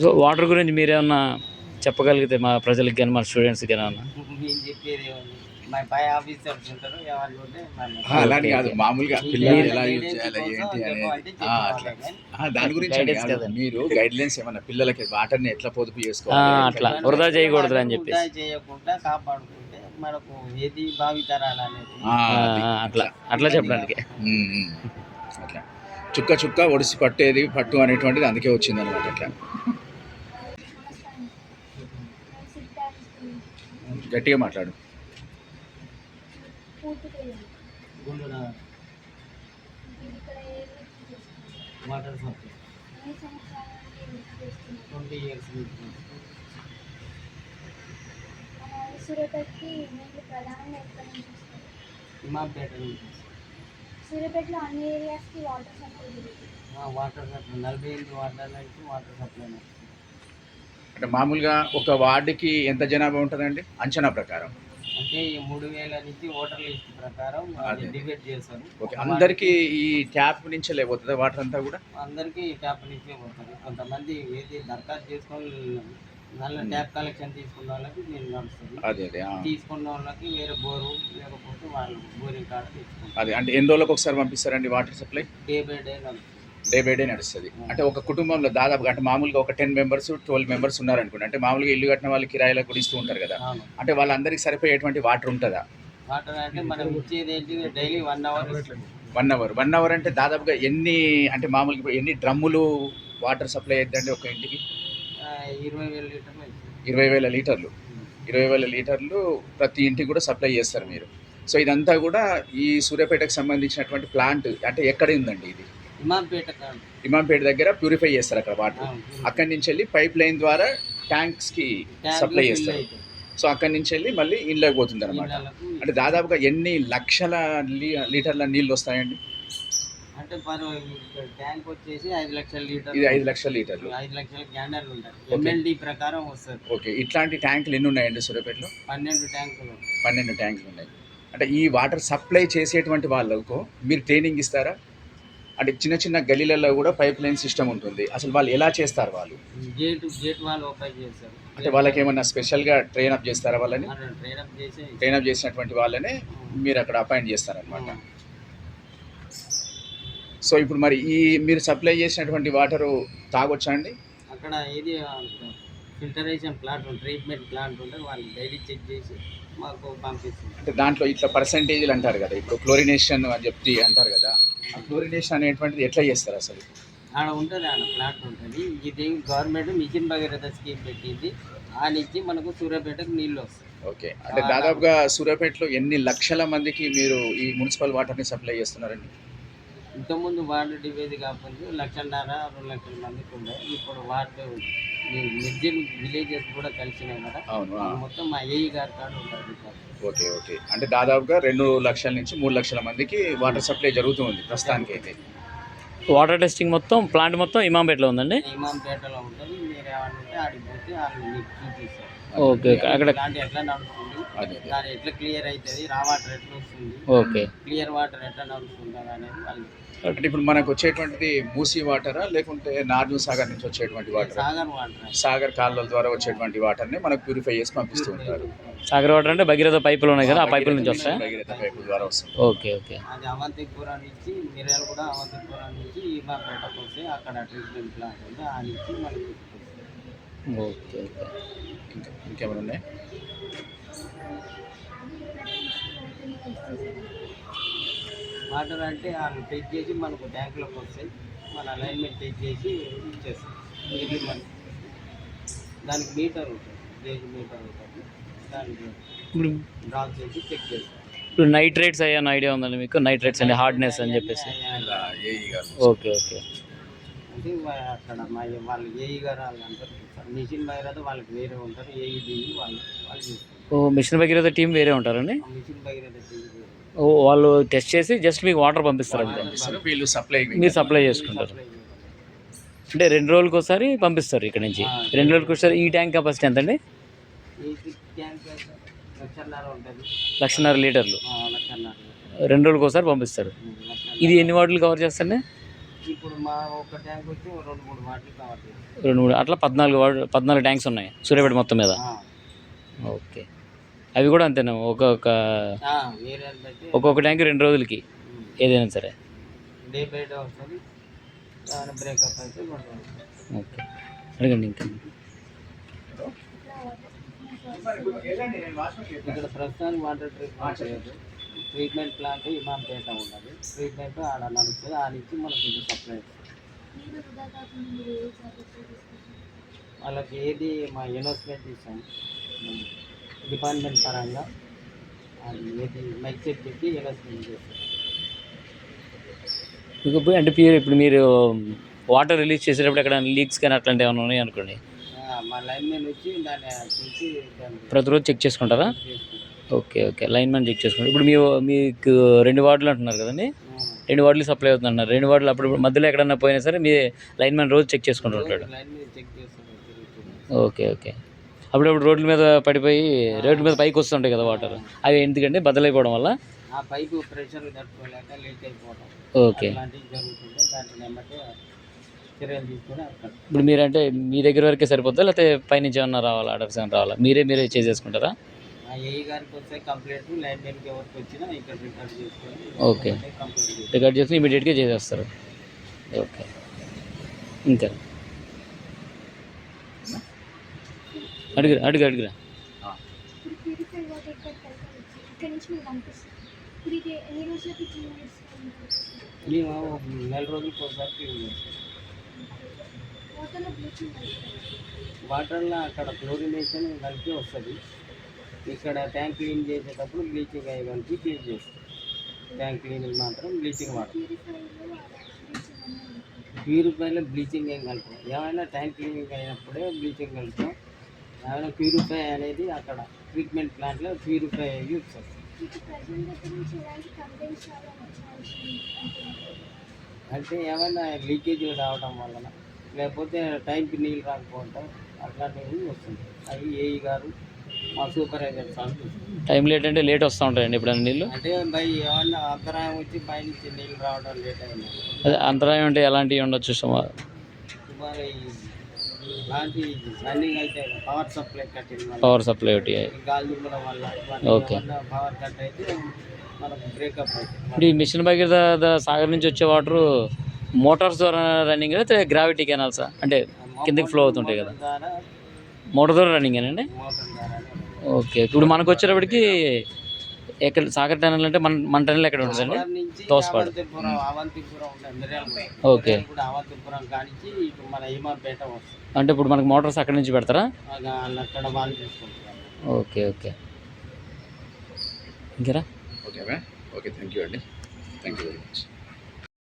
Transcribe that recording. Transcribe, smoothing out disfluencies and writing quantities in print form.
So water గురించి మీరేమన్నా చెప్పగలిగితే మా ప్రజలకి కానీ మన స్టూడెంట్స్కి కానీ ఏమన్నా. మేము చెప్పేది ఏముంది, మా పై ఆఫీసర్స్ ఉంటారు, ఎవరు ఉంటే అలాని కాదు, మామూలుగా పిల్లలు ఎలా యూజ్ గైడెన్స్ చేయాలి కోసం ఏంటి చెప్పమంటే అనేది అట్లా చెప్పేవాళ్ళే కానీ దాని గురించి అని Guidance కాదు. కదండి. మీరు గైడ్ లైన్స్ ఏమన్నా పిల్లలకి వాటర్ని ఎట్లా పొదుపు ఆ, చేసుకోవాలి అట్లా వృధా చేయకూడదు అని వృధా చెప్పేసి. చేయకుండా కాపాడుకుంటే మనకు ఏది భావితరాలు అనేది అది. అట్లా అట్లా చెప్పడానికి. ఉమ్, ఉమ్. అట్లా చుక్క చుక్క ఒడిసి పట్టేది పట్టు అనేటువంటిది అందుకే వచ్చింది అనమాట. అట్లా గట్టిగా మాట్లాడు. గుండున వాటర్ సప్లై 20 years నుంచి సూర్యాపేటకి నీళ్ళు ప్రధానంగా ఎక్కడి నుంచి వస్తాయి? ఇమాంపేట నుంచి సూర్యాపేటలో అన్ని ఏరియాస్కి వాటర్ సప్లై జరుగుతుంది. వాటర్ సప్లై 48 వాటర్ నుంచి వాటర్ సప్లై అంటే మామూలుగా ఒక వార్డుకి ఎంత జనాభా ఉంటుందండి అంచనా ప్రకారం? అంటే ఈ 3000 నుంచి ఓటర్ లిస్ట్ ప్రకారం అదే. డివైడ్ చేస్తారు. ఓకే, అందరికీ ఈ ట్యాప్ నుంచే లేకపోతుంది వాటర్ అంతా కూడా? అందరికీ ట్యాప్ నుంచే పోతుంది. కొంతమంది ఏది దరఖాస్తు చేసుకొని నల్ల ట్యాప్ కలెక్షన్ తీసుకున్న వాళ్ళకి దీన్ని నడుస్తుంది. అదే అదే తీసుకున్న వాళ్ళకి వేరే బోరు లేకపోతే వాళ్ళు బోరింగ్ కార్డు తెచ్చుకుంటారు. అదే. అంటే ఎన్ని రోజులకు ఒకసారి పంపిస్తారండి water supply? Day by day నడుస్తుంది. డే బై డే నడుస్తుంది. అంటే ఒక కుటుంబంలో దాదాపుగా అంటే మామూలుగా ఒక 10 మెంబర్స్ 12 మెంబర్స్ ఉన్నారనుకోండి. అంటే మామూలుగా ఇల్లు కట్టిన వాళ్ళు కిరాయిలకు కూడా ఇస్తూ ఉంటారు కదా. అవును. అంటే వాళ్ళందరికీ సరిపోయేటువంటి వాటర్ ఉంటుందా? వాటర్ అంటే మనం ఇచ్చేది ఏంటి, డైలీ 1 hour 1 అవర్ అంటే దాదాపుగా ఎన్ని, అంటే మామూలుగా ఇప్పుడు ఎన్ని డ్రమ్ములు వాటర్ సప్లై అవుతుందండి ఒక ఇంటికి? 20,000 లీటర్లు అవుతుంది. 20,000 లీటర్లు. 20,000 లీటర్లు ప్రతి ఇంటికి కూడా సప్లై చేస్తారు మీరు. సో ఇదంతా కూడా ఈ సూర్యాపేటకు సంబంధించినటువంటి ప్లాంట్ అంటే ఎక్కడ ఉందండి ఇది? ఇమాంపేట కాదు, ఇమాంపేట దగ్గర ప్యూరిఫై చేస్తారు అక్కడ వాటర్. అక్కడి నుంచి వెళ్ళి పైప్ లైన్ ద్వారా ట్యాంక్స్కి సప్లై చేస్తారు. సో అక్కడి నుంచి వెళ్ళి మళ్ళీ ఇండ్లోకి పోతుంది అనమాట. అంటే దాదాపుగా ఎన్ని లక్షల లీటర్ల నీళ్ళు వస్తాయండి? అంటే ట్యాంక్ వచ్చేసి 5 లక్షల లీటర్లు. ఇది 5 లక్షల లీటర్లు. 5 లక్షల క్యానర్లు ఉంటాయి. ఎంఎల్డి ప్రకారం వస్తుంది. ఓకే, ఇట్లాంటి ట్యాంకులు ఎన్ని ఉన్నాయండి సూర్యాపేటలో? 12 ట్యాంకులు. 12 ట్యాంకులు ఉన్నాయి. అంటే ఈ వాటర్ సప్లై చేసేటువంటి వాళ్ళకు మీరు ట్రైనింగ్ ఇస్తారా? అంటే చిన్న చిన్న గలీలలో కూడా పైప్ లైన్ సిస్టమ్ ఉంటుంది. అసలు వాళ్ళు ఎలా చేస్తారు? వాళ్ళు గేట్ వాళ్ళు ఓపెన్ చేస్తారు. అంటే వాళ్ళకి ఏమన్నా స్పెషల్గా ట్రైన్ అప్ చేస్తారా? వాళ్ళని ట్రైన్ అప్ చేసినటువంటి వాళ్ళనే మీరు అక్కడ అపాయింట్ చేస్తారనమాట. సో ఇప్పుడు మరి ఈ మీరు సప్లై చేసినటువంటి వాటరు తాగొచ్చా అండి? అక్కడ ఏది ఫిల్టరేషన్ ప్లాంట్, ట్రీట్మెంట్ ప్లాంట్ ఉంటుంది. వాళ్ళు డైలీ చెక్ చేసి మాకు పంపిస్తుంది. అంటే దాంట్లో ఇట్లా పర్సంటేజ్లు అంటారు కదా, ఇప్పుడు క్లోరినేషన్ అని చెప్పి అంటారు కదా, ఆ క్లోరినేషన్ అనేటువంటిది ఎట్లా చేస్తారు అసలు? ఆడ ఉంటుంది, ఆడ ప్లాంట్ ఉంటుంది. ఇది గవర్నమెంట్ మిషన్ భగీరథ స్కీమ్ పెట్టింది. ఆ నుంచి మనకు సూర్యాపేటకు నీళ్ళు వస్తాయి. ఓకే, అంటే దాదాపుగా సూర్యాపేటలో ఎన్ని లక్షల మందికి మీరు ఈ మున్సిపల్ వాటర్ని సప్లై చేస్తున్నారండి? ఇంతకుముందు వార్డు డివైడ్ కాకపోతే 1,50,000 2 లక్షల మందికి ఉండే. ఇప్పుడు వార్డు నిర్జన్ విలేజెస్ కూడా కలిసినాయి కదా. అవును. మొత్తం మా ఏఈ గారి కాడ ఉంటుంది. ఓకే ఓకే, అంటే దాదాపుగా 2 లక్షల నుంచి 3 లక్షల మందికి వాటర్ సప్లై జరుగుతుంది ప్రస్తుతానికి అయితే. వాటర్ టెస్టింగ్ మొత్తం ప్లాంట్ మొత్తం ఇమాంపేటలో ఉందండి. ఇమాంపేటలో ఉంటుంది. మీరు ఏమంటే ఆడిపోతే వాళ్ళు మీకు చూపిస్తారు. ఓకే ఓకే, అక్కడ ప్లాంట్ ఎట్లా నడుస్తుంది, దాని ఎట్లా క్లియర్ అవుతుంది, రా వాటర్ ఎట్లా వస్తుంది, ఓకే క్లియర్ వాటర్ ఎట్లా నడుస్తుంది అనేది వాళ్ళు. అంటే ఇప్పుడు మనకు వచ్చేటువంటిది మూసీ వాటరా లేకుంటే నార్జు సాగర్ నుంచి వచ్చేటువంటి వాటర్? సాగర్ వాటర్, సాగర్ కాలువల ద్వారా వచ్చేటువంటి వాటర్ని మనకు ప్యూరిఫై చేసి పంపిస్తూ ఉంటారు. సాగర్ వాటర్ అంటే భగీరథ పైపులు ఉన్నాయి కదా, ఆ పైపుల నుంచి వస్తాయి. భగీరథ పైపుల ద్వారా వస్తుంది. Okay okay. అది అవంతిపురం నుంచి మిర్యాల కూడా అవంతిపురం నుంచి ఇమాంపేటకు వస్తే అక్కడ ట్రీట్మెంట్ ప్లాంట్ ఉంది. ఆ నుంచి మనకి ఓకే ఓకే. ఇంకేమైనా ఉన్నాయి? వాటర్ అంటే వాళ్ళు టెస్ట్ చేసి మనకు ట్యాంకులోకి వస్తాయి. మన అలైన్మెంట్ టెస్ట్ చేసి ఇచ్చేస్తాం. ఇది మన దానికి మీటర్ ఉంటుంది, గేజ్ మీటర్ ఉంటుంది. దానికి డ్రా చేసి చెక్ చేస్తాం. ఇప్పుడు నైట్రేట్స్ అయ్యాను ఐడియా ఉందండి మీకు? నైట్రేట్స్ అండి హార్డ్నెస్ అని చెప్పేసి. Okay okay. అంటే అక్కడ వాళ్ళు ఏఈ గారు వాళ్ళు అంటారు. మిషన్ భగీరథ వాళ్ళకి వేరే ఉంటారు. ఏఈడి వాళ్ళు చూస్తారు. ఓ, మిషన్ భగీరథ టీం వేరే ఉంటారండి? Machine Bhagiratha team. ఓ, వాళ్ళు టెస్ట్ చేసి జస్ట్ మీకు వాటర్ పంపిస్తారు అంతే. వీళ్ళు సప్లై, మీరు సప్లై చేసుకుంటారు. అంటే 2 రోజులకు ఒకసారి పంపిస్తారు ఇక్కడ నుంచి. 2 రోజులకు ఒకసారి. ఈ ట్యాంక్ కెపాసిటీ ఎంత అండి? ఈ ట్యాంక్ 1,50,000 ఉంటుంది. 1,50,000 లీటర్లు 1,50,000 2 రోజులకు ఒకసారి పంపిస్తారు. ఇది ఎన్ని వార్డులు కవర్ చేస్తాండి? ఇప్పుడు మా ఒక ట్యాంక్ వచ్చి 2-3 వాటికి కావాలి. 2-3 అట్లా 14 ట్యాంక్స్ ఉన్నాయి సూర్యాపేట మొత్తం మీద. ఓకే, అవి కూడా అంతేనా? ఏరియాని బట్టి ఒక్కొక్క ట్యాంక్ 2 రోజులకి ఏదైనా సరే. డే బై డే వస్తుంది, దాని బ్రేకప్ అయితే 2 రోజులు. ఓకే, అడగండి ఇంకా. ఇక్కడ ప్రస్తుతానికి వాటర్ ట్రీట్మెంట్ లేదు. ట్రీట్మెంట్ ప్లాంట్ ఇమాంపేట ఉన్నది. ట్రీట్మెంట్ ఆడ నడుస్తుంది, ఆ నుంచి మనకి ఇది సప్లై వాళ్ళకి ఏది మా ఇన్వెస్ట్మెంట్ ఇస్తాం డిపార్ట్మెంట్ పరంగా. అది ఏది మైక్ సెట్ పెట్టి ఇన్వెస్ట్మెంట్ చేస్తాం. ఇకపోతే అంటే ఇప్పుడు మీరు వాటర్ రిలీజ్ చేసేటప్పుడు ఎక్కడ లీక్స్ కానీ అట్లాంటివి ఏమైనా ఉన్నాయి అనుకోండి, మా లైన్ మ్యాన్ వచ్చి దాన్ని చూసి ప్రతిరోజు చెక్ చేసుకుంటారా? Okay okay, lineman check చేసుకుంటారు. ఇప్పుడు మీకు 2 వార్డులు అంటున్నారు కదండి, 2 వార్డులు సప్లై అవుతుంది అన్నారు. 2 వార్డులు అప్పుడు మధ్యలో ఎక్కడన్నా పోయినా సరే మీ లైన్ మ్యాన్ రోజు చెక్ చేసుకుంటూ ఉంటాడు. లైన్ మీద చెక్ చేస్తాం. ఓకే ఓకే, అప్పుడప్పుడు రోడ్ల మీద పడిపోయి రోడ్ల మీద పైకి వస్తుంటాయి కదా వాటర్, అవి ఎందుకంటే బద్దలైపోవడం వల్ల ఆ పైపు ప్రెషర్ తట్టుకోలేక లీక్ అయిపోవడం ఓకే అలాంటివి జరుగుతుంది. దాంట్లో ఏమంటే చర్యలు తీసుకొని అక్కడ. ఇప్పుడు మీరంటే మీ దగ్గర వరకే సరిపోతుందా, లేకపోతే పైనుంచి ఏమన్నా రావాలా, ఆర్డర్స్ ఏమైనా రావాలా, మీరే చేసేసుకుంటారా? ఆ ఏఈ గారికి వస్తే కంప్లైంట్, లైన్ మ్యాన్కి ఎవరికి వచ్చినా ఇక్కడ రికార్డ్ చేసుకొని ఓకే, కంప్లైంట్ రికార్డ్ చేసి ఇమీడియట్గా చేసేస్తారు. ఓకే, ఇంకా అడుగురా. ఇప్పుడు ప్యూరిఫై వాటర్ ఇక్కడ నుంచి మీరు పంపిస్తారు. ఇప్పుడు ఇది ఎన్ని రోజులకి క్లీన్ చేస్తారు? మేము 4 రోజులకు ఒకసారి క్లీన్ చేస్తాం. వాటర్లో బ్లీచింగ్ వాటర్లో అక్కడ క్లోరినేషన్ కలిపి వస్తుంది. ఇక్కడ ట్యాంక్ క్లీన్ చేసేటప్పుడు బ్లీచింగ్ అవి కలిపి క్లీన్ చేస్తాం. ట్యాంక్ క్లీనింగ్ మాత్రం బ్లీచింగ్ వాటర్. ప్యూరిఫైలో బ్లీచింగ్ ఏం కలుపుతాం. ఏమైనా ట్యాంక్ క్లీనింగ్ అయినప్పుడే బ్లీచింగ్ కలుపుతాం. ఏమైనా ప్యూరిఫై అనేది అక్కడ ట్రీట్మెంట్ ప్లాంట్లో ప్యూరిఫై అయ్యి వస్తుంది. అంటే ఏమైనా లీకేజీలు రావడం వలన, లేకపోతే టైంకి నీళ్ళు రాకపోవటం అట్లాంటివి వస్తుంది. అవి ఏఈ గారు మా సూపర్వైజర్ సార్ టైం లేట్ అంటే లేట్ వస్తూ ఉంటాయండి ఎప్పుడైనా నీళ్ళు? అంటే ఏమన్నా అంతరాయం వచ్చి పైనుంచి నీళ్ళు రావడం లేట్ అయింది. అదే అంతరాయం అంటే ఎలాంటివి ఉండొచ్చు సుమారు? మరి ఇలాంటి రన్నింగ్ అయితే పవర్ సప్లై కట్టింది, పవర్ సప్లై ఒకటి. గాలి దుమ్మల వల్ల ఓకే, పవర్ కట్ అయితే మనకు బ్రేకప్ అవుతుంది. ఇప్పుడు ఈ మిషన్ భగీరథ సాగర్ నుంచి వచ్చే వాటరు మోటార్స్ ద్వారా రన్నింగ్ అయితే గ్రావిటీ కెనాల్సా, అంటే కిందకి ఫ్లో అవుతుంటాయి కదా, మోటార్ ద్వారా రన్నింగ్ ఏనండి? మోటార్ ద్వారా ఓకే, ఇప్పుడు మనకు వచ్చేటప్పటికి ఎక్కడ సాగర్ టనల్ అంటే మన టనల్ ఎక్కడ ఉంటుందండి? తోసపాడు. అవంతిపురం ఉంటుంది, మిర్యాలగూడ. ఓకే, కూడా అవంతిపురం కానించి ఇటు మన ఇమాంపేట వస్తుంది. అంటే ఇప్పుడు మనకు మోటార్స్ అక్కడ నుంచి పెడతారా? అక్కడ వాళ్ళు చూసుకుంటారు. ఓకే ఓకే, ఇంకేరా? ఓకే థ్యాంక్ యూ అండి, థ్యాంక్ యూ వెరీ మచ్.